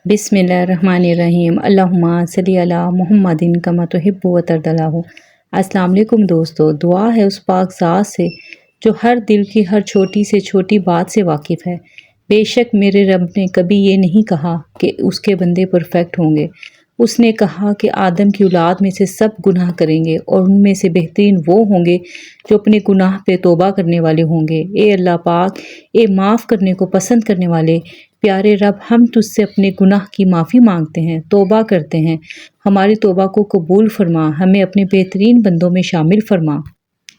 बिस्मिल्लाहिर्रहमानिर्रहीम अल्लाहुम्मा सल्ली अला मुहम्मदिन कमा तुहिब्बु व तर्दल्लाहु। अस्सलाम वालेकुम दोस्तों, दुआ है उस पाक ज़ात से जो हर दिल की हर छोटी से छोटी बात से वाकिफ़ है। बेशक मेरे रब ने कभी ये नहीं कहा कि उसके बंदे परफेक्ट होंगे। उसने कहा कि आदम की औलाद में से सब गुनाह करेंगे और उनमें से बेहतरीन वो होंगे जो अपने गुनाह पे तौबा करने वाले होंगे। ए अल्लाह पाक, ए माफ़ करने को पसंद करने वाले प्यारे रब, हम तुझसे अपने गुनाह की माफ़ी मांगते हैं, तौबा करते हैं। हमारी तौबा को कबूल फरमा, हमें अपने बेहतरीन बंदों में शामिल फरमा।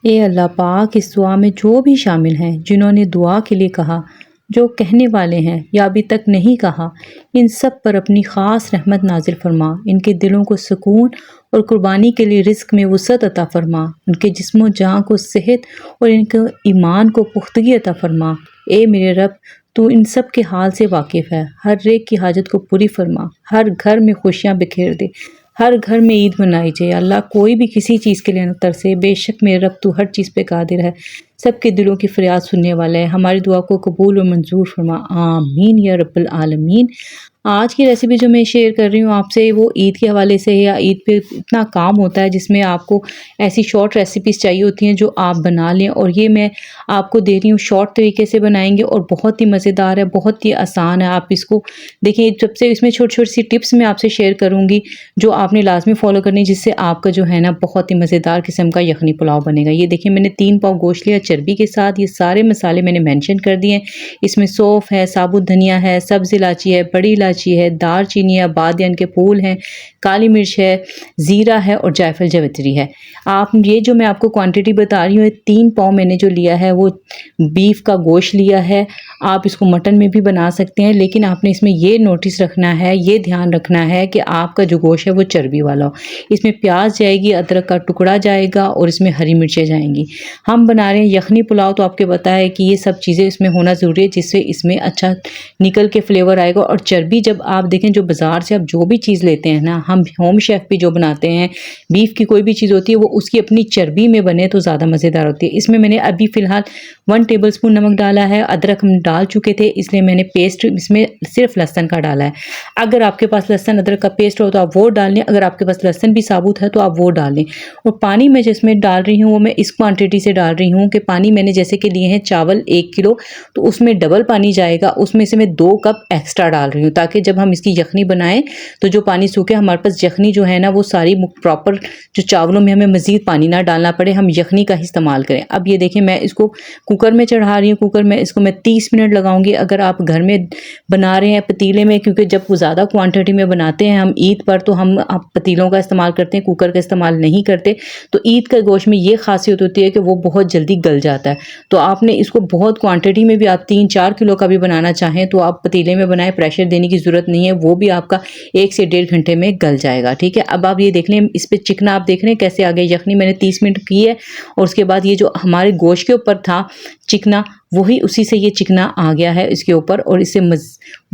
ए अल्लाह पाक, इस दुआ में जो भी शामिल हैं जिन्होंने दुआ के लिए कहा, जो कहने वाले हैं या अभी तक नहीं कहा, इन सब पर अपनी ख़ास रहमत नाजिल फरमा। इनके दिलों को सुकून और कुर्बानी के लिए रिस्क में वसअत अता फरमा। उनके जिस्मो जान को सेहत और इनके ईमान को पुख्तगी अता फरमा। ए मेरे रब, तू इन सब के हाल से वाकिफ़ है। हर एक की हाजत को पूरी फरमा। हर घर में खुशियाँ बिखेर दे। हर घर में ईद मनाई जाए। अल्लाह, कोई भी किसी चीज़ के लिए न तरसे। बेशक मेरे रब, तू हर चीज़ पे कादिर है, सबके दिलों की फरियाद सुनने वाला है। हमारी दुआ को कबूल और मंजूर फरमा। आमीन या रब्बल आलमीन। आज की रेसिपी जो मैं शेयर कर रही हूँ आपसे, वो ईद के हवाले से है। या ईद पे इतना काम होता है जिसमें आपको ऐसी शॉर्ट रेसिपीज़ चाहिए होती हैं जो आप बना लें, और ये मैं आपको दे रही हूँ शॉर्ट तरीके से बनाएंगे और बहुत ही मज़ेदार है, बहुत ही आसान है। आप इसको देखिए, सबसे इसमें छोटी छोटी सी टिप्स मैं आपसे शेयर करूँगी जो आपने लाजमी फॉलो करनी है, जिससे आपका जो है ना बहुत ही मज़ेदार किस्म का यखनी पुलाव बनेगा। ये देखिए, मैंने 3 पाव गोश्त लिया चर्बी के साथ। ये सारे मसाले मैंने मेंशन कर दिए हैं। इसमें सौंफ है, साबुत धनिया है, सब्ज़ इलायची है, बड़ी इलायची है, दालचीनी है, बादियान के फूल हैं, काली मिर्च है, ज़ीरा है और जायफल जावित्री है। आप ये जो मैं आपको क्वांटिटी बता रही हूँ, 3 पाव मैंने जो लिया है वो बीफ का गोश्त लिया है। आप इसको मटन में भी बना सकते हैं, लेकिन आपने इसमें ये नोटिस रखना है, ये ध्यान रखना है कि आपका जो गोश्त है वो चर्बी वाला हो। इसमें प्याज जाएगी, अदरक का टुकड़ा जाएगा और इसमें हरी मिर्चें जाएंगी। हम बना रहे हैं यखनी पुलाव, तो आपके पता है कि ये सब चीज़ें इसमें होना ज़रूरी है, जिससे इसमें अच्छा निकल के फ्लेवर आएगा। और चर्बी, जब आप देखें, जो बाज़ार से आप जो भी चीज़ लेते हैं ना, हम होम शेफ़ भी जो बनाते हैं, बीफ की कोई भी चीज़ होती है वो उसकी अपनी चर्बी में बने तो ज़्यादा मज़ेदार होती है। इसमें मैंने अभी फ़िलहाल 1 टेबलस्पून नमक डाला है। अदरक हम डाल चुके थे, इसलिए मैंने पेस्ट इसमें सिर्फ लहसुन का डाला है। अगर आपके पास लहसुन अदरक का पेस्ट हो तो आप वो डाल लें, अगर आपके पास लहसुन भी साबुत है तो आप वो डाल लें। और पानी मैं जिसमें डाल रही हूँ वो मैं इस क्वांटिटी से डाल रही हूँ कि पानी मैंने जैसे कि लिए हैं चावल 1 किलो, तो उसमें डबल पानी जाएगा। उसमें से मैं 2 कप एक्स्ट्रा डाल रही हूँ, ताकि जब हम इसकी यखनी बनाएं तो जो पानी सूखे, हमारे पास यखनी जो है ना वो सारी प्रॉपर, जो चावलों में हमें मज़ीद पानी ना डालना पड़े, हम यखनी का ही इस्तेमाल करें। अब ये देखें, मैं इसको कुकर में चढ़ा रही हूँ। कुकर में इसको मैं 30 मिनट लगाऊंगी। अगर आप घर में बना रहे हैं पतीले में, क्योंकि जब वो ज़्यादा क्वांटिटी में बनाते हैं हम ईद पर, तो हम पतीलों का इस्तेमाल करते हैं, कुकर का इस्तेमाल नहीं करते। तो ईद का गोश्त में ये खासियत होती है कि वो बहुत जल्दी गल जाता है। तो आपने इसको बहुत क्वांटिटी में भी, आप 3-4 किलो का भी बनाना चाहें तो आप पतीले में बनाएं, प्रेशर देने की ज़रूरत नहीं है, वो भी आपका 1 से 1.5 घंटे में गल जाएगा। ठीक है, अब आप ये देख लें, इस पर चिकना आप देख रहे हैं कैसे आ गया। यखनी मैंने 30 मिनट की है, और उसके बाद ये जो हमारे गोश्त के ऊपर था चिकना, वही उसी से ये चिकना आ गया है इसके ऊपर, और इससे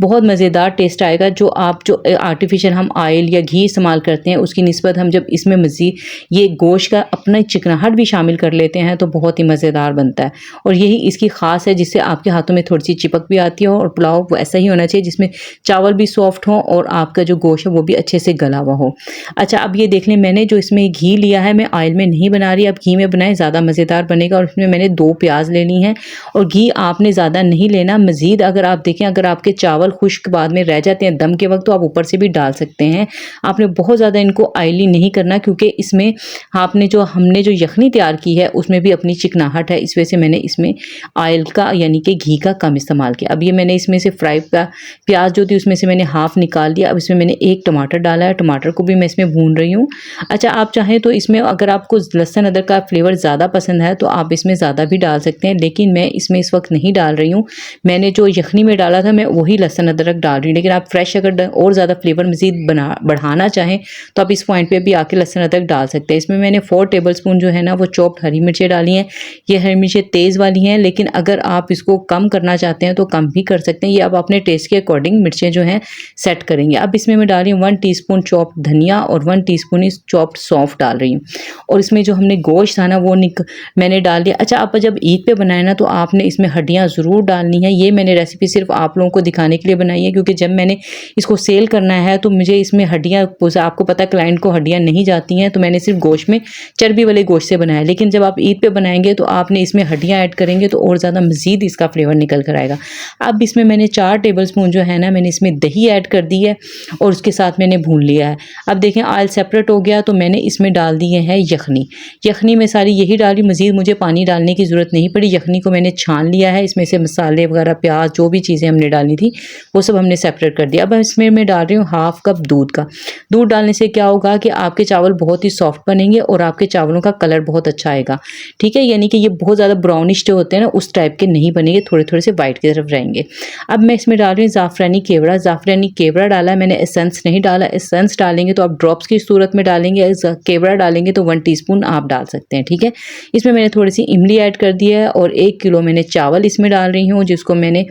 बहुत मज़ेदार टेस्ट आएगा। जो आर्टिफिशियल हम ऑयल या घी इस्तेमाल करते हैं उसकी निस्बत हम जब इसमें मज़ीद ये गोश्त का अपना चिकनाहट भी शामिल कर लेते हैं तो बहुत ही मज़ेदार बनता है। और यही इसकी ख़ास है, जिससे आपके हाथों में थोड़ी सी चिपक भी आती है। और पुलाव वो ऐसा ही होना चाहिए जिसमें चावल भी सॉफ्ट हो और आपका जो गोश्त है वो भी अच्छे से गला हुआ हो। अच्छा, अब ये देख लें, मैंने जो इसमें घी लिया है, मैं ऑयल में नहीं बना रही, अब घी में बनाएं, ज़्यादा मज़ेदार बनेगा। और इसमें मैंने 2 प्याज लेनी है, और घी आपने ज़्यादा नहीं लेना। मज़ीद अगर आप देखें, अगर आपके चावल खुश्क बाद में रह जाते हैं दम के वक्त, तो आप ऊपर से भी डाल सकते हैं। आपने बहुत ज़्यादा इनको ऑयली नहीं करना, क्योंकि इसमें हमने जो यखनी तैयार की है उसमें भी अपनी चिकनाहट है। इस वजह से मैंने इसमें ऑयल का यानी कि घी का कम इस्तेमाल किया। अब ये मैंने इसमें से फ्राई प्याज जो थी उसमें से मैंने हाफ़ निकाल दिया। अब इसमें मैंने 1 टमाटर डाला है, टमाटर को भी मैं इसमें भून रही हूँ। अच्छा, आप चाहें तो इसमें अगर आपको लहसुन अदरक का फ्लेवर ज़्यादा पसंद है तो आप इसमें ज़्यादा भी डाल सकते हैं, लेकिन मैं इसमें इस वक्त नहीं डाल रही हूँ। मैंने जो यखनी में डाला था मैं वही लहसुन अदरक डाल रही हूँ, लेकिन आप फ्रेश अगर और ज़्यादा फ्लेवर मज़ीद बढ़ाना चाहें तो आप इस पॉइंट पे भी आके लहसुन अदरक डाल सकते हैं। इसमें मैंने 4 टेबलस्पून जो है ना वो चॉप्ड हरी मिर्चें डाली हैं। ये हरी मिर्चें तेज़ वाली हैं, लेकिन अगर आप इसको कम करना चाहते हैं तो कम भी कर सकते हैं। ये आप अपने टेस्ट के अकॉर्डिंग मिर्चें जो हैं सेट करेंगे। अब इसमें मैं डाल रही हूँ 1 टीस्पून चॉप्ड धनिया और 1 टीस्पून चॉप्ड सौंफ डाल रही हूँ। और इसमें जो हमने गोश्त था ना वो मैंने डाल दिया। अच्छा, आप जब ईद पे बनाएं है ना तो आपने इसमें हड्डियाँ ज़रूर डालनी है। ये मैंने रेसिपी सिर्फ आप लोगों को दिखाने के लिए बनाई है, क्योंकि जब मैंने इसको सेल करना है तो मुझे इसमें हड्डियाँ, आपको पता है क्लाइंट को हड्डियाँ नहीं जाती हैं, तो मैंने सिर्फ गोश्त में चर्बी वाले गोश्त से बनाया। लेकिन जब आप ईद पे बनाएंगे तो आपने इसमें हड्डियाँ ऐड करेंगे तो और ज़्यादा मज़ीद इसका फ्लेवर निकल कर आएगा। अब इसमें मैंने 4 टेबलस्पून जो है ना मैंने इसमें दही ऐड कर दी है और उसके साथ मैंने भून लिया है। अब देखें ऑयल सेपरेट हो गया तो मैंने इसमें डाल दिए हैं यखनी। यखनी में सारी यही डाली, मज़ीद मुझे पानी डालने की ज़रूरत नहीं पड़ी। यखनी को मैंने छान लिया है, इसमें से मसाले वगैरह प्याज जो भी चीज़ें हमने डालनी थी वो सब हमने सेपरेट कर दिया। अब इसमें मैं डाल रही हूँ हाफ कप दूध का। दूध डालने से क्या होगा कि आपके चावल बहुत ही सॉफ्ट बनेंगे और आपके चावलों का कलर बहुत अच्छा आएगा। ठीक है, यानी कि ये बहुत ज़्यादा ब्राउनिश जो होते हैं ना उस टाइप के नहीं बनेंगे, थोड़े थोड़े से वाइट की तरफ रहेंगे। अब मैं इसमें डाल रही हूँ ज़ाफ़रानी केवड़ा। ज़ाफ़रानी केवड़ा डाला, मैंने एसेंस नहीं डाला। एसेंस डालेंगे तो आप ड्रॉप्स की सूरत में डालेंगे, केवड़ा डालेंगे तो 1 टीस्पून आप डाल सकते हैं। ठीक है, इसमें मैंने थोड़ी सी इमली ऐड कर दी है और 1 किलो मैंने चावल इसमें डाल रही हूँ, जिसको मैंने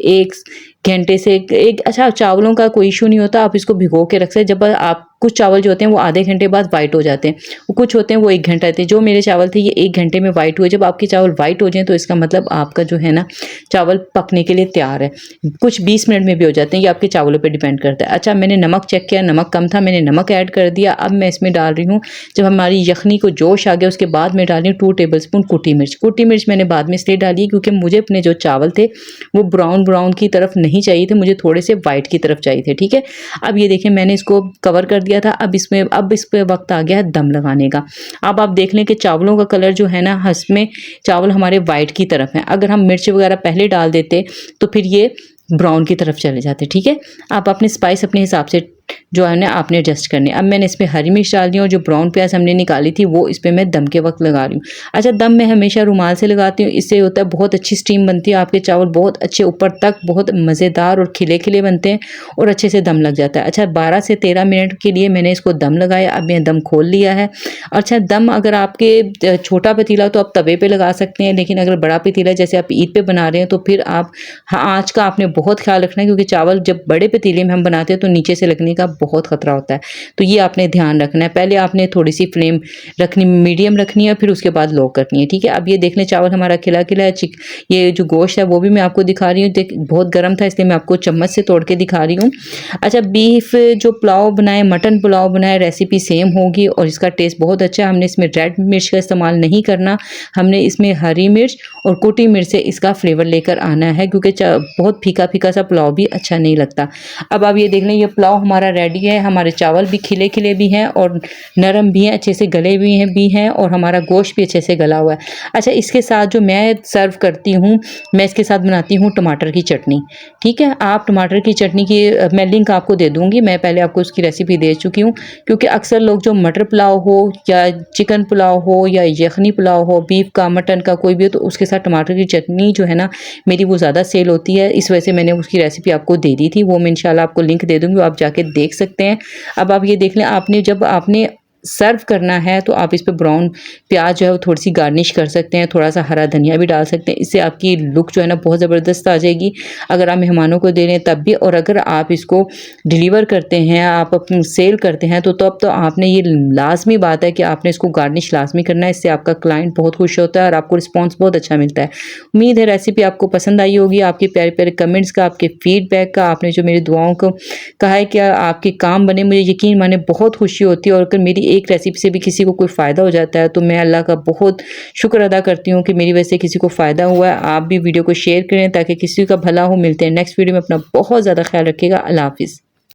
1 घंटे से एक अच्छा, चावलों का कोई इशू नहीं होता, आप इसको भिगो के रख सकते। जब आप कुछ चावल जो होते हैं वो आधे घंटे बाद वाइट हो जाते हैं, वो कुछ होते हैं वो 1 घंटा रहते हैं। जो मेरे चावल थे ये 1 घंटे में वाइट हुए। जब आपके चावल वाइट हो जाएं तो इसका मतलब आपका जो है ना चावल पकने के लिए तैयार है। कुछ 20 मिनट में भी हो जाते हैं, ये आपके चावलों पे डिपेंड करता है। अच्छा, मैंने नमक चेक किया, नमक कम था, मैंने नमक ऐड कर दिया। अब मैं इसमें डाल रही हूँ, जब हमारी यखनी को जोश आ गया उसके बाद मैं डाल रही हूँ 2 टेबलस्पून कुटी मिर्च। कुटी मिर्च मैंने बाद में इसलिए डाली क्योंकि मुझे अपने जो चावल थे वो ब्राउन की तरफ नहीं चाहिए थे, मुझे थोड़े से वाइट की तरफ चाहिए थे। ठीक है, अब ये देखें मैंने इसको कवर कर दिया था। अब इस पे वक्त आ गया है दम लगाने का। अब आप देख लें कि चावलों का कलर जो है ना, इसमें चावल हमारे वाइट की तरफ हैं। अगर हम मिर्च वगैरह पहले डाल देते तो फिर ये ब्राउन की तरफ चले जाते। ठीक है, आप अपने स्पाइस अपने हिसाब से जो है ना आपने एडजस्ट करने। अब मैंने इसमें हरी मिर्च डाल दी और जो ब्राउन प्याज हमने निकाली थी वो इस पर मैं दम के वक्त लगा रही हूँ। अच्छा, दम मैं हमेशा रुमाल से लगाती हूँ, इससे होता है बहुत अच्छी स्टीम बनती है, आपके चावल बहुत अच्छे ऊपर तक बहुत मज़ेदार और खिले खिले बनते हैं और अच्छे से दम लग जाता है। अच्छा, 12 से 13 मिनट के लिए मैंने इसको दम लगाया। अब मैं दम खोल लिया है। अच्छा, दम अगर आपके छोटा पतीला तो आप तवे पर लगा सकते हैं, लेकिन अगर बड़ा पतीला जैसे आप ईद पे बना रहे हैं तो फिर आप आँच का आपने बहुत ख्याल रखना है, क्योंकि चावल जब बड़े पतीले में हम बनाते हैं तो नीचे से लगने का बहुत खतरा होता है, तो ये आपने ध्यान रखना है। पहले आपने थोड़ी सी फ्लेम रखनी, मीडियम रखनी है, फिर उसके बाद लो करनी है। ठीक है, अब ये देख लें चावल हमारा खिला खिला है। ये जो गोश्त है वो भी मैं आपको दिखा रही हूँ, बहुत गर्म था इसलिए मैं आपको चम्मच से तोड़ के दिखा रही हूँ। अच्छा, बीफ जो पुलाव बनाए, मटन पुलाव बनाए, रेसिपी सेम होगी और इसका टेस्ट बहुत अच्छा है। हमने इसमें रेड मिर्च का इस्तेमाल नहीं करना, हमने इसमें हरी मिर्च और कुटी मिर्च से इसका फ्लेवर लेकर आना है, क्योंकि बहुत फीका फीका सा पुलाव भी अच्छा नहीं लगता। अब आप ये देख लें, ये पुलाव हमारा रेडी है। हमारे चावल भी खिले खिले भी हैं और नरम भी हैं, अच्छे से गले भी हैं और हमारा गोश्त भी अच्छे से गला हुआ है। अच्छा, इसके साथ जो मैं सर्व करती हूँ, मैं इसके साथ बनाती हूँ टमाटर की चटनी। ठीक है, आप टमाटर की चटनी की मैं लिंक आपको दे दूँगी, मैं पहले आपको उसकी रेसिपी दे चुकी हूँ, क्योंकि अक्सर लोग जो मटर पुलाव हो या चिकन पुलाव हो या यखनी पुलाव हो, बीफ का मटन का कोई भी हो, तो उसके साथ टमाटर की चटनी जो है ना मेरी वो ज़्यादा सेल होती है, इस वजह से मैंने उसकी रेसिपी आपको दे दी थी। वो मैं इंशाल्लाह आपको लिंक दे दूँगी, आप जाके देख सकते हैं। अब आप ये देख लें, जब आपने सर्व करना है तो आप इस पे ब्राउन प्याज जो है वो थोड़ी सी गार्निश कर सकते हैं, थोड़ा सा हरा धनिया भी डाल सकते हैं, इससे आपकी लुक जो है ना बहुत ज़बरदस्त आ जाएगी अगर आप मेहमानों को दे रहे हैं तब भी। और अगर आप इसको डिलीवर करते हैं, आप अपनी सेल करते हैं तो तब तो आपने ये लाजमी बात है कि आपने इसको गार्निश लाजमी करना है, इससे आपका क्लाइंट बहुत खुश होता है और आपको रिस्पॉन्स बहुत अच्छा मिलता है। उम्मीद है रेसिपी आपको पसंद आई होगी। आपके प्यारे प्यारे कमेंट्स का, आपके फीडबैक का, आपने जो मेरी दुआओं को कहा है कि आपके काम बने, मुझे यकीन माने बहुत खुशी होती है। और अगर मेरी एक रेसिपी से भी किसी को कोई फ़ायदा हो जाता है तो मैं अल्लाह का बहुत शुक्र अदा करती हूँ कि मेरी वजह से किसी को फ़ायदा हुआ है। आप भी वीडियो को शेयर करें ताकि किसी का भला हो। मिलते हैं नेक्स्ट वीडियो में, अपना बहुत ज़्यादा ख्याल रखिएगा। अल्लाह हाफिज़।